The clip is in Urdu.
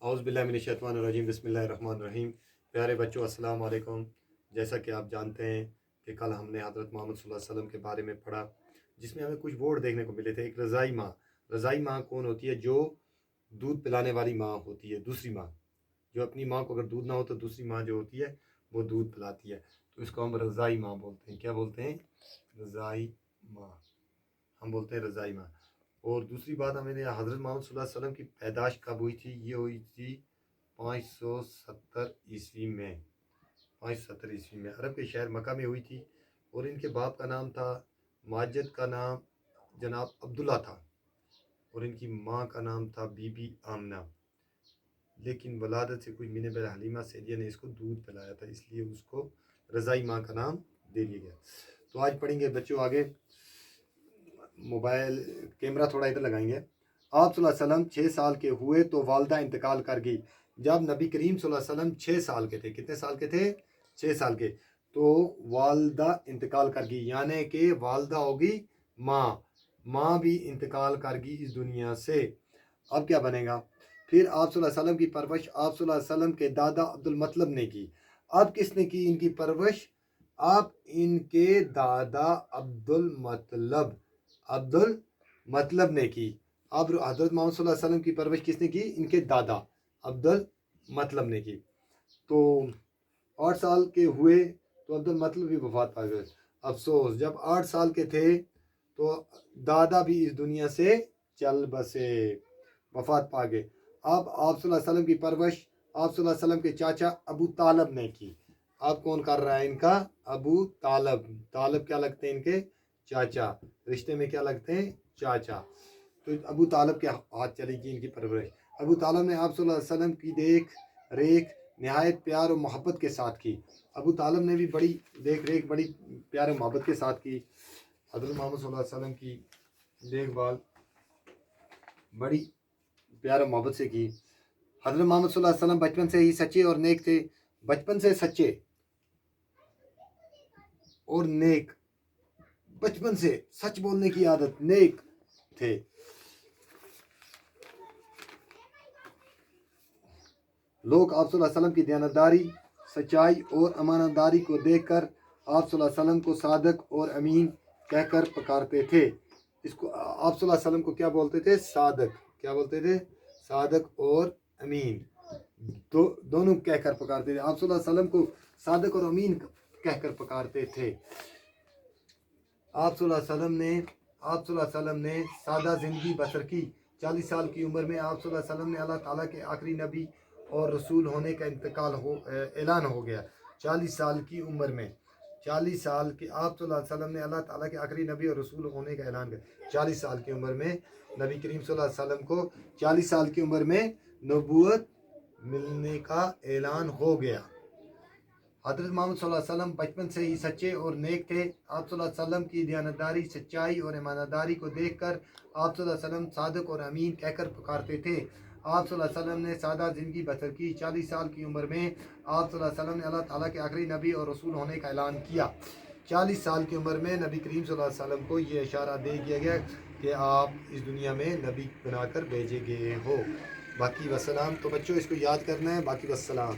اعوذ باللہ من الشیطان الرجیم بسم اللہ الرحمن الرحیم۔ پیارے بچوں السلام علیکم۔ جیسا کہ آپ جانتے ہیں کہ کل ہم نے حضرت محمد صلی اللہ علیہ وسلم کے بارے میں پڑھا، جس میں ہمیں کچھ ورڈ دیکھنے کو ملے تھے۔ ایک رضائی ماں۔ رضائی ماں کون ہوتی ہے؟ جو دودھ پلانے والی ماں ہوتی ہے، دوسری ماں جو اپنی ماں کو اگر دودھ نہ ہو تو دوسری ماں جو ہوتی ہے وہ دودھ پلاتی ہے، تو اس کو ہم رضائی ماں بولتے ہیں۔ کیا بولتے ہیں؟ رضائی ماں، ہم بولتے ہیں رضائی ماں۔ اور دوسری بات ہمیں حضرت محمد صلی اللہ علیہ وسلم کی پیدائش کب ہوئی تھی؟ یہ ہوئی تھی 570 عیسوی میں۔ 570 عیسوی میں عرب کے شہر مکہ میں ہوئی تھی، اور ان کے باپ کا نام تھا ماجد، کا نام جناب عبداللہ تھا، اور ان کی ماں کا نام تھا بی بی آمنہ۔ لیکن ولادت سے کچھ مہینے پہلے حلیمہ سعدیہ نے اس کو دودھ پلایا تھا، اس لیے اس کو رضائی ماں کا نام دے دیا گیا۔ تو آج پڑھیں گے بچوں آگے۔ موبائل کیمرہ تھوڑا ادھر لگائیں گے۔ آپ صلی اللہ علیہ وسلم 6 سال کے ہوئے تو والدہ انتقال کر گئی۔ جب نبی کریم صلی اللہ علیہ وسلم 6 سال کے تھے، کتنے سال کے تھے؟ 6 سال کے، تو والدہ انتقال کر گئی، یعنی کہ والدہ ہوگی ماں، ماں بھی انتقال کر گئی اس دنیا سے۔ اب کیا بنے گا؟ پھر آپ صلی اللہ علیہ وسلم کی پرورش آپ صلی اللہ علیہ وسلم کے دادا عبد المطلب نے کی۔ اب کس نے کی ان کی پرورش؟ اب ان کے دادا عبد المطلب نے کی۔ اب حضرت محمد صلی اللہ علیہ وسلم کی پرورش کس نے کی؟ ان کے دادا عبد المطلب نے کی۔ تو 8 سال کے ہوئے تو عبد المطلب بھی وفات پا گئے۔ افسوس، جب 8 سال کے تھے تو دادا بھی اس دنیا سے چل بسے، وفات پا گئے۔ اب آپ صلی اللہ علیہ وسلم کی پرورش آپ صلی اللہ علیہ وسلم کے چاچا ابو طالب نے کی۔ اب کون کر رہا ہے؟ ان کا ابو طالب۔ طالب کیا لگتے ہیں؟ ان کے چاچا، رشتے میں کیا لگتے ہیں؟ چاچا۔ تو ابو طالب کے ہاتھ چلی گئی ان کی پرورش۔ ابو طالب نے آپ صلی اللہ علیہ وسلم کی دیکھ ریکھ نہایت پیار و محبت کے ساتھ کی۔ ابو طالب نے بھی بڑی دیکھ ریکھ بڑی پیار و محبت کے ساتھ کی۔ حضرت محمد صلی اللہ علیہ وسلم کی دیکھ بھال بڑی پیار و محبت سے کی۔ حضرت محمد صلی اللہ علیہ وسلم بچپن سے ہی سچے اور نیک تھے۔ بچپن سے سچے اور نیک، بچپن سے سچ بولنے کی عادت، نیک تھے۔ لوگ آپ صلی اللہ علیہ وسلم کی دیانتداری، سچائی اور امانت داری کو دیکھ کر آپ صلی اللہ علیہ وسلم کو صادق اور امین کہہ کر پکارتے تھے۔ اس کو آپ صلی اللہ علیہ وسلم کو کیا بولتے تھے؟ صادق۔ کیا بولتے تھے؟ صادق اور امین، دونوں کہہ کر پکارتے تھے۔ آپ صلی اللہ علیہ وسلم کو صادق اور امین کہہ کر پکارتے تھے۔ آپ صلی اللہ علیہ وسلم نے سادہ زندگی بسر کی۔ 40 سال کی عمر میں آپ صلی اللہ علیہ وسلم نے اللہ تعالیٰ کے آخری نبی اور رسول ہونے کا اعلان ہو گیا۔ 40 سال کی عمر میں، 40 سال کے آپ صلی اللہ علیہ وسلم نے اللہ تعالیٰ کے آخری نبی اور رسول ہونے کا اعلان کیا۔ 40 سال کی عمر میں نبی کریم صلی اللہ علیہ وسلم کو 40 سال کی عمر میں نبوت ملنے کا اعلان ہو گیا۔ حضرت محمد صلی اللہ علیہ وسلم بچپن سے ہی سچے اور نیک تھے۔ آپ صلی اللہ علیہ وسلم کی دیانتداری، سچائی اور ایمانداری کو دیکھ کر آپ صلی اللہ علیہ وسلم صادق اور امین کہہ کر پکارتے تھے۔ آپ صلی اللہ علیہ وسلم نے سادہ زندگی بسر کی۔ 40 سال کی عمر میں آپ صلی اللہ علیہ وسلم نے اللہ تعالیٰ کے آخری نبی اور رسول ہونے کا اعلان کیا۔ 40 سال کی عمر میں نبی کریم صلی اللہ علیہ وسلم کو یہ اشارہ دے دیا گیا کہ آپ اس دنیا میں نبی بنا کر بھیجے گئے ہو۔ باقی وسلام۔ تو بچوں اس کو یاد کرنا ہے۔ باقی وسلام۔